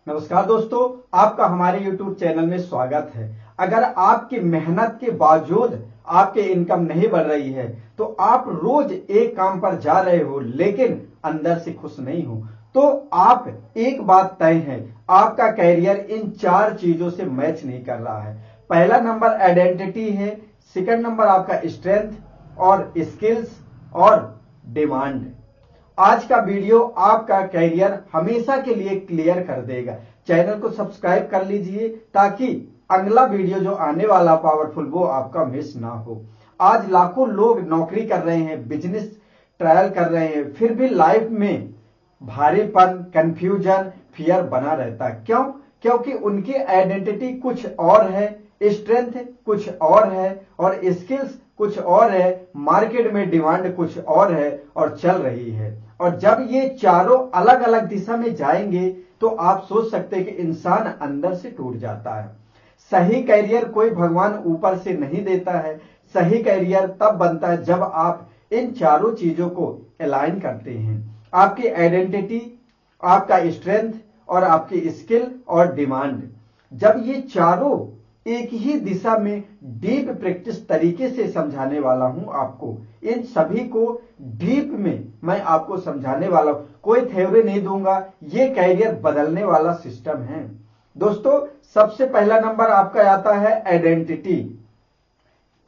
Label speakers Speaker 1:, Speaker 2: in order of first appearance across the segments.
Speaker 1: नमस्कार दोस्तों, आपका हमारे YouTube चैनल में स्वागत है। अगर आपकी मेहनत के बावजूद आपके इनकम नहीं बढ़ रही है तो आप रोज एक काम पर जा रहे हो लेकिन अंदर से खुश नहीं हो, तो आप एक बात तय है, आपका कैरियर इन 4 चीजों से मैच नहीं कर रहा है। पहला नंबर आइडेंटिटी है, सेकंड नंबर आपका स्ट्रेंथ और स्किल्स और डिमांड। आज का वीडियो आपका कैरियर हमेशा के लिए क्लियर कर देगा। चैनल को सब्सक्राइब कर लीजिए ताकि अगला वीडियो जो आने वाला पावरफुल वो आपका मिस ना हो। आज लाखों लोग नौकरी कर रहे हैं, बिजनेस ट्रायल कर रहे हैं, फिर भी लाइफ में भारीपन, कंफ्यूजन, फियर बना रहता है। क्यों? क्योंकि उनकी आइडेंटिटी कुछ और है, स्ट्रेंथ कुछ और है और स्किल्स कुछ और है, मार्केट में डिमांड कुछ और है और चल रही है। और जब ये चारों अलग अलग दिशा में जाएंगे तो आप सोच सकते हैं कि इंसान अंदर से टूट जाता है। सही कैरियर कोई भगवान ऊपर से नहीं देता है। सही कैरियर तब बनता है जब आप इन चारों चीजों को अलाइन करते हैं। आपकी आइडेंटिटी, आपका स्ट्रेंथ और आपकी स्किल और डिमांड, जब ये चारों एक ही दिशा में डीप प्रैक्टिस तरीके से समझाने वाला हूं आपको, इन सभी को डीप में मैं आपको समझाने वाला हूं, कोई थ्योरी नहीं दूंगा। ये कैरियर बदलने वाला सिस्टम है। दोस्तों, सबसे पहला नंबर आपका आता है आइडेंटिटी।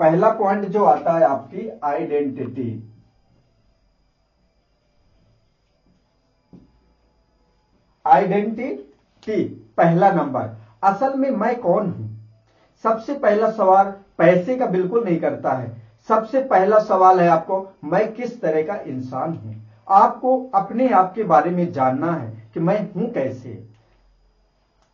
Speaker 1: पहला पॉइंट जो आता है आपकी आइडेंटिटी। आइडेंटिटी पहला नंबर, असल में मैं कौन हूं। सबसे पहला सवाल पैसे का बिल्कुल नहीं करता है। सबसे पहला सवाल है आपको, मैं किस तरह का इंसान हूं। आपको अपने आप के बारे में जानना है कि मैं हूं कैसे।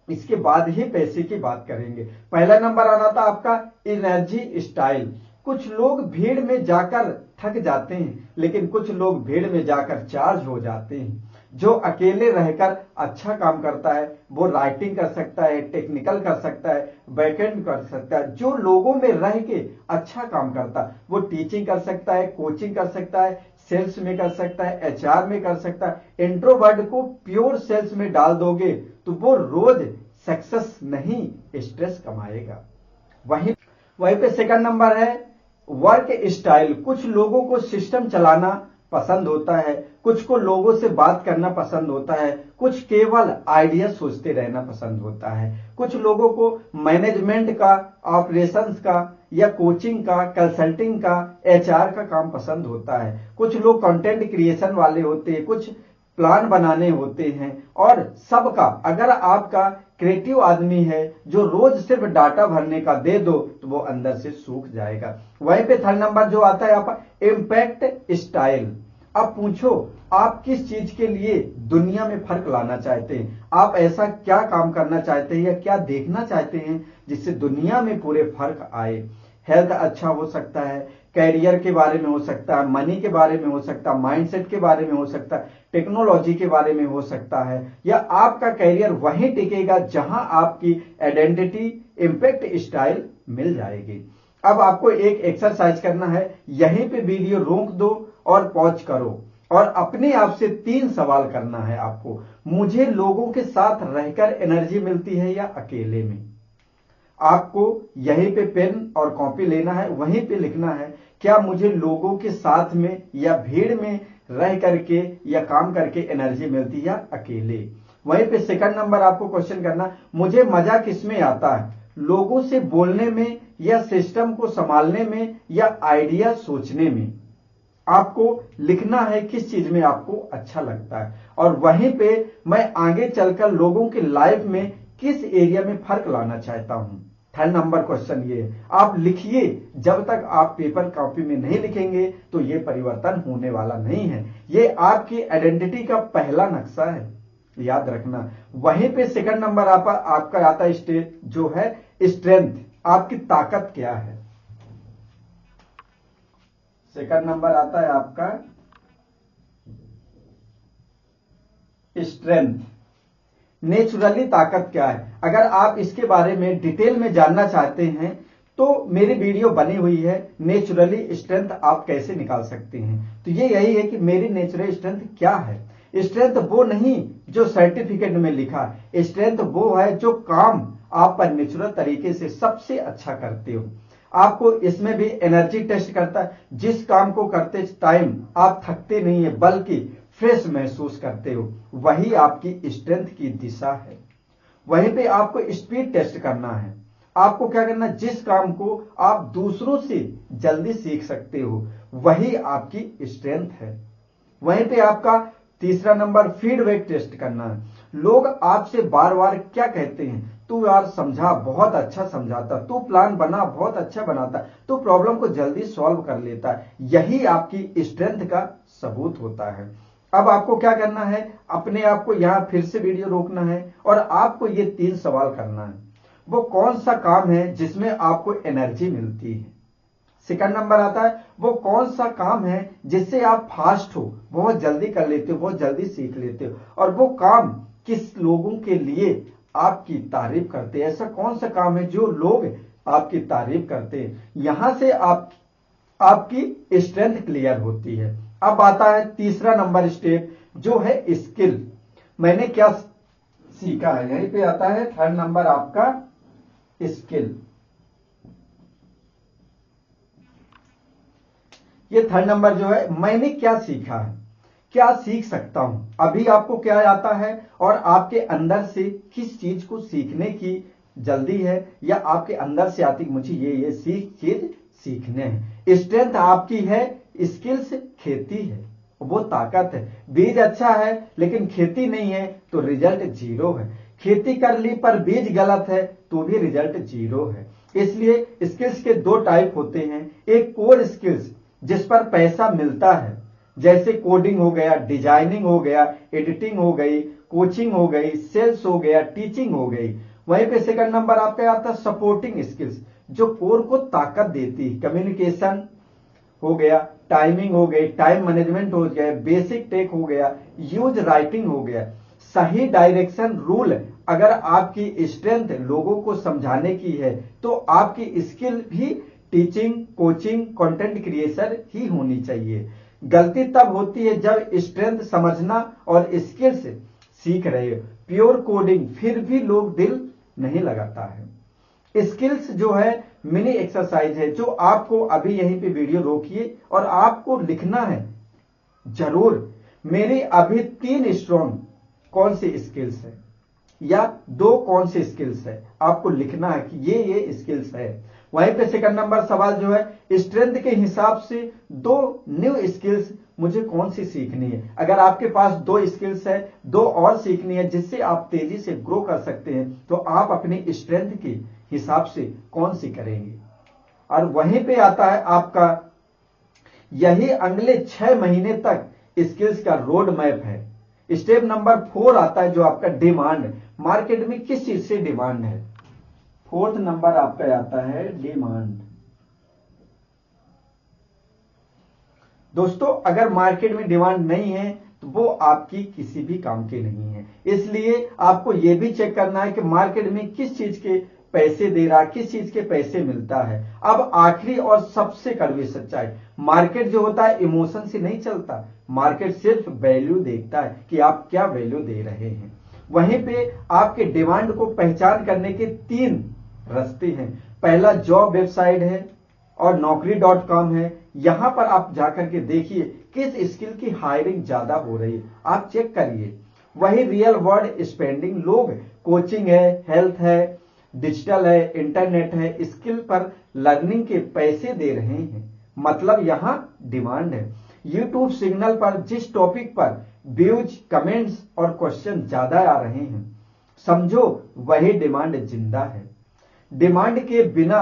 Speaker 1: इसके बाद ही पैसे की बात करेंगे। पहला नंबर आना था आपका एनर्जी स्टाइल। कुछ लोग भीड़ में जाकर थक जाते हैं लेकिन कुछ लोग भीड़ में जाकर चार्ज हो जाते हैं। जो अकेले रहकर अच्छा काम करता है वो राइटिंग कर सकता है, टेक्निकल कर सकता है, बैकएंड कर सकता है। जो लोगों में रह के अच्छा काम करता है वो टीचिंग कर सकता है, कोचिंग कर सकता है, सेल्स में कर सकता है, एचआर में कर सकता है। इंट्रोवर्ट को प्योर सेल्स में डाल दोगे तो वो रोज सक्सेस नहीं स्ट्रेस कमाएगा। वहीं पे सेकंड नंबर है वर्क स्टाइल। कुछ लोगों को सिस्टम चलाना पसंद होता है, कुछ को लोगों से बात करना पसंद होता है, कुछ केवल आइडिया सोचते रहना पसंद होता है, कुछ लोगों को मैनेजमेंट का, ऑपरेशंस का या कोचिंग का, कंसल्टिंग का, एचआर का काम पसंद होता है, कुछ लोग कंटेंट क्रिएशन वाले होते हैं, कुछ प्लान बनाने होते हैं। और सबका, अगर आपका क्रिएटिव आदमी है जो रोज सिर्फ डाटा भरने का दे दो तो वो अंदर से सूख जाएगा। वहीं पे थर्ड नंबर जो आता है आपका इम्पैक्ट स्टाइल। अब पूछो, आप किस चीज के लिए दुनिया में फर्क लाना चाहते हैं। आप ऐसा क्या काम करना चाहते हैं या क्या देखना चाहते हैं जिससे दुनिया में पूरे फर्क आए। हेल्थ अच्छा हो सकता है, कैरियर के बारे में हो सकता है, मनी के बारे में हो सकता है, माइंडसेट के बारे में हो सकता है, टेक्नोलॉजी के बारे में हो सकता है, या आपका कैरियर वहीं टिकेगा जहां आपकी आइडेंटिटी, इंपैक्ट स्टाइल मिल जाएगी। अब आपको एक एक्सरसाइज करना है, यहीं पे वीडियो रोक दो और पॉज करो और अपने आप से 3 सवाल करना है आपको। मुझे लोगों के साथ रहकर एनर्जी मिलती है या अकेले में। आपको यहीं पे पेन और कॉपी लेना है, वहीं पे लिखना है, क्या मुझे लोगों के साथ में या भीड़ में रह करके या काम करके एनर्जी मिलती है या अकेले। वहीं पे सेकंड नंबर आपको क्वेश्चन करना, मुझे मजा किसमें आता है, लोगों से बोलने में या सिस्टम को संभालने में या आइडिया सोचने में। आपको लिखना है किस चीज में आपको अच्छा लगता है। और वहीं पे मैं आगे चलकर लोगों की लाइफ में किस एरिया में फर्क लाना चाहता हूं। थर्ड नंबर क्वेश्चन ये आप लिखिए। जब तक आप पेपर कॉपी में नहीं लिखेंगे तो ये परिवर्तन होने वाला नहीं है। ये आपकी आइडेंटिटी का पहला नक्शा है, याद रखना। वहीं पे सेकंड नंबर आपका आता है स्टेट जो है स्ट्रेंथ। आपकी ताकत क्या है। सेकंड नंबर आता है आपका स्ट्रेंथ। नेचुरली ताकत क्या है। अगर आप इसके बारे में डिटेल में जानना चाहते हैं तो मेरी वीडियो बनी हुई है, नेचुरली स्ट्रेंथ आप कैसे निकाल सकते हैं। तो ये यही है कि मेरी नेचुरल स्ट्रेंथ क्या है। स्ट्रेंथ वो नहीं जो सर्टिफिकेट में लिखा है, स्ट्रेंथ वो है जो काम आप पर नेचुरल तरीके से सबसे अच्छा करते हो। आपको इसमें भी एनर्जी टेस्ट करता है, जिस काम को करते टाइम आप थकते नहीं है बल्कि फ्रेश महसूस करते हो, वही आपकी स्ट्रेंथ की दिशा है। वहीं पे आपको स्पीड टेस्ट करना है। आपको क्या करना, जिस काम को आप दूसरों से जल्दी सीख सकते हो, वही आपकी स्ट्रेंथ है। वहीं पे आपका तीसरा नंबर फीडबैक टेस्ट करना है। लोग आपसे बार बार क्या कहते हैं, तू यार समझा, बहुत अच्छा समझाता, तू प्लान बना, बहुत अच्छा बनाता, तू प्रॉब्लम को जल्दी सॉल्व कर लेता है, यही आपकी स्ट्रेंथ का सबूत होता है। अब आपको क्या करना है, अपने आप को यहां फिर से वीडियो रोकना है और आपको ये 3 सवाल करना है। वो कौन सा काम है जिसमें आपको एनर्जी मिलती है। सेकंड नंबर आता है, वो कौन सा काम है जिससे आप फास्ट हो, बहुत जल्दी कर लेते हो, बहुत जल्दी सीख लेते हो, और वो काम किस लोगों के लिए आपकी तारीफ करते हैं। ऐसा कौन सा काम है जो लोग आपकी तारीफ करते हैं। यहां से आपकी स्ट्रेंथ क्लियर होती है। अब आता है तीसरा नंबर स्टेप जो है स्किल। मैंने क्या सीखा है, यहीं पे आता है थर्ड नंबर आपका स्किल। ये थर्ड नंबर जो है, मैंने क्या सीखा है, क्या सीख सकता हूं, अभी आपको क्या आता है और आपके अंदर से किस चीज को सीखने की जल्दी है, या आपके अंदर से आती मुझे ये चीज सीखने हैं। स्ट्रेंथ आपकी है, स्किल्स खेती है, वो ताकत है। बीज अच्छा है लेकिन खेती नहीं है तो रिजल्ट जीरो है। खेती कर ली पर बीज गलत है तो भी रिजल्ट जीरो है। इसलिए स्किल्स के 2 टाइप होते हैं, एक कोर स्किल्स जिस पर पैसा मिलता है, जैसे कोडिंग हो गया, डिजाइनिंग हो गया, एडिटिंग हो गई, कोचिंग हो गई, सेल्स हो गया, टीचिंग हो गई। वहीं पे सेकंड नंबर आपका आता है सपोर्टिंग स्किल्स, जो कोर को ताकत देती है। कम्युनिकेशन हो गया, टाइमिंग हो गई, टाइम मैनेजमेंट हो गया, बेसिक टेक हो गया, यूज राइटिंग हो गया। सही डायरेक्शन रूल, अगर आपकी स्ट्रेंथ लोगों को समझाने की है तो आपकी स्किल भी टीचिंग, कोचिंग, कंटेंट क्रिएशन ही होनी चाहिए। गलती तब होती है जब स्ट्रेंथ समझना और स्किल्स सीख रहे हो, प्योर कोडिंग फिर भी लोग दिल नहीं लगाता है। स्किल्स जो है मिनी एक्सरसाइज है, जो आपको अभी यहीं पे वीडियो रोकिए और आपको लिखना है जरूर, मेरी अभी 3 स्ट्रॉन्ग कौन सी स्किल्स है या 2 कौन सी स्किल्स है, आपको लिखना है कि ये स्किल्स है। वहीं पे सेकंड नंबर सवाल जो है, स्ट्रेंथ के हिसाब से 2 न्यू स्किल्स मुझे कौन सी सीखनी है। अगर आपके पास 2 स्किल्स है, 2 और सीखनी है जिससे आप तेजी से ग्रो कर सकते हैं, तो आप अपनी स्ट्रेंथ के हिसाब से कौन सी करेंगे। और वहीं पे आता है आपका यही अगले 6 महीने तक स्किल्स का रोड मैप है। स्टेप नंबर 4 आता है जो आपका डिमांड, मार्केट में किस चीज से डिमांड है। 4th नंबर आपका आता है डिमांड। दोस्तों अगर मार्केट में डिमांड नहीं है तो वो आपकी किसी भी काम की नहीं है। इसलिए आपको यह भी चेक करना है कि मार्केट में किस चीज के पैसे दे रहा, किस चीज के पैसे मिलता है। अब आखिरी और सबसे कड़वी सच्चाई, मार्केट जो होता है इमोशन से नहीं चलता, मार्केट सिर्फ वैल्यू देखता है कि आप क्या वैल्यू दे रहे हैं। वहीं पे आपके डिमांड को पहचान करने के 3 रास्ते हैं। पहला जॉब वेबसाइट है और naukri.com है। यहां पर आप जाकर के देखिए किस स्किल की हायरिंग ज्यादा हो रही है, आप चेक करिए। वही रियल वर्ल्ड स्पेंडिंग, लोग कोचिंग है, हेल्थ है, डिजिटल है, इंटरनेट है, स्किल पर लर्निंग के पैसे दे रहे हैं, मतलब यहां डिमांड है। यूट्यूब सिग्नल पर जिस टॉपिक पर व्यूज, कमेंट्स और क्वेश्चन ज्यादा आ रहे हैं, समझो वही डिमांड जिंदा है। डिमांड के बिना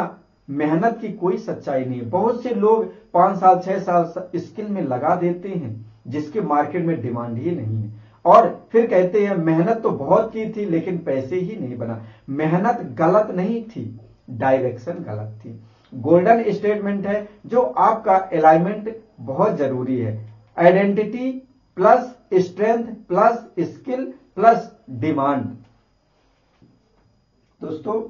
Speaker 1: मेहनत की कोई सच्चाई नहीं है। बहुत से लोग 5 साल 6 साल स्किल में लगा देते हैं जिसके मार्केट में डिमांड ही नहीं है, और फिर कहते हैं मेहनत तो बहुत की थी लेकिन पैसे ही नहीं बना। मेहनत गलत नहीं थी, डायरेक्शन गलत थी। गोल्डन स्टेटमेंट है जो आपका अलाइनमेंट बहुत जरूरी है। Identity plus strength plus skill plus demand. दोस्तों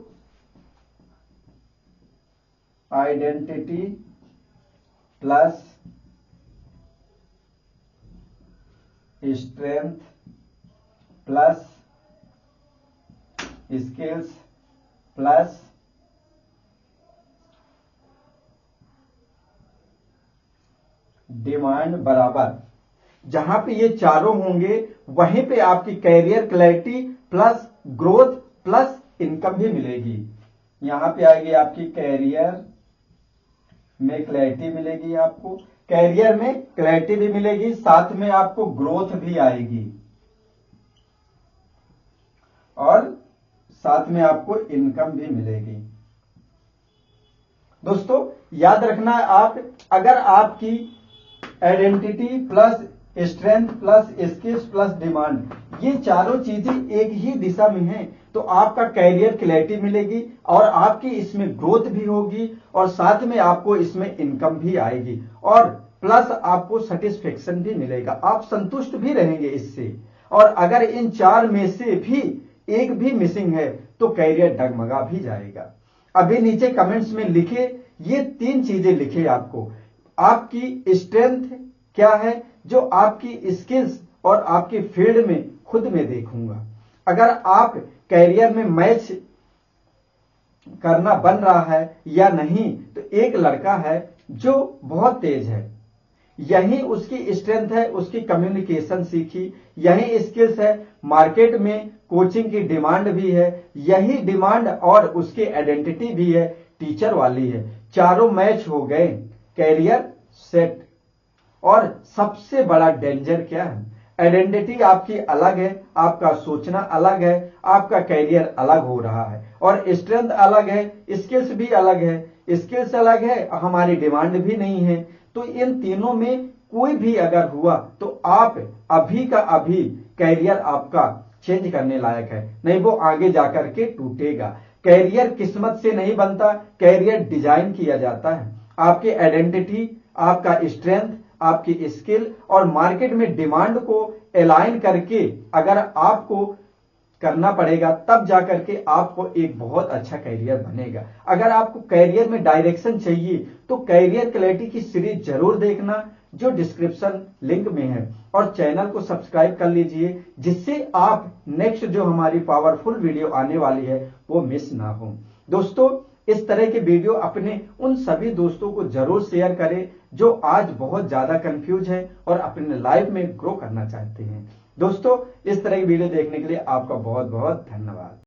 Speaker 1: identity plus strength plus skills plus demand बराबर, जहां पे ये चारों होंगे वहीं पे आपकी career clarity plus growth plus income भी मिलेगी। यहां पे आएगी आपकी कैरियर में क्लैरिटी मिलेगी, आपको कैरियर में क्लैरिटी भी मिलेगी, साथ में आपको ग्रोथ भी आएगी और साथ में आपको इनकम भी मिलेगी। दोस्तों याद रखना, आप अगर आपकी identity plus strength plus skills plus demand ये चारों चीजें एक ही दिशा में हैं, तो आपका कैरियर क्लैरिटी मिलेगी और आपकी इसमें ग्रोथ भी होगी और साथ में आपको इसमें इनकम भी आएगी और प्लस आपको सेटिस्फेक्शन भी मिलेगा, आप संतुष्ट भी रहेंगे इससे। और अगर इन चार में से भी एक भी मिसिंग है तो कैरियर डगमगा भी जाएगा। अभी नीचे कमेंट्स में लिखे, ये तीन चीजें लिखे आपको, आपकी स्ट्रेंथ क्या है, जो आपकी स्किल्स और आपकी फील्ड में खुद में देखूंगा। अगर आप कैरियर में मैच करना बन रहा है या नहीं, तो एक लड़का है जो बहुत तेज है, यही उसकी स्ट्रेंथ है, उसकी कम्युनिकेशन सीखी, यही स्किल्स है, मार्केट में कोचिंग की डिमांड भी है, यही डिमांड और उसकी आइडेंटिटी भी है, टीचर वाली है, चारों मैच हो गए, कैरियर सेट। और सबसे बड़ा डेंजर क्या है, आइडेंटिटी आपकी अलग है, आपका सोचना अलग है, आपका कैरियर अलग हो रहा है और स्ट्रेंथ अलग है, स्किल्स भी अलग है, स्किल्स अलग है, हमारी डिमांड भी नहीं है। तो इन तीनों में कोई भी अगर हुआ तो आप अभी का अभी कैरियर आपका चेंज करने लायक है, नहीं वो आगे जाकर के टूटेगा। कैरियर किस्मत से नहीं बनता, कैरियर डिजाइन किया जाता है। आपकी आइडेंटिटी, आपका स्ट्रेंथ, आपकी स्किल और मार्केट में डिमांड को अलाइन करके अगर आपको करना पड़ेगा, तब जाकर के आपको एक बहुत अच्छा कैरियर बनेगा। अगर आपको कैरियर में डायरेक्शन चाहिए तो कैरियर क्लैरिटी की सीरीज जरूर देखना, जो डिस्क्रिप्शन लिंक में है, और चैनल को सब्सक्राइब कर लीजिए, जिससे आप नेक्स्ट जो हमारी पावरफुल वीडियो आने वाली है वो मिस ना हो। दोस्तों इस तरह के वीडियो अपने उन सभी दोस्तों को जरूर शेयर करें जो आज बहुत ज्यादा कंफ्यूज हैं और अपने लाइफ में ग्रो करना चाहते हैं। दोस्तों इस तरह की वीडियो देखने के लिए आपका बहुत बहुत धन्यवाद।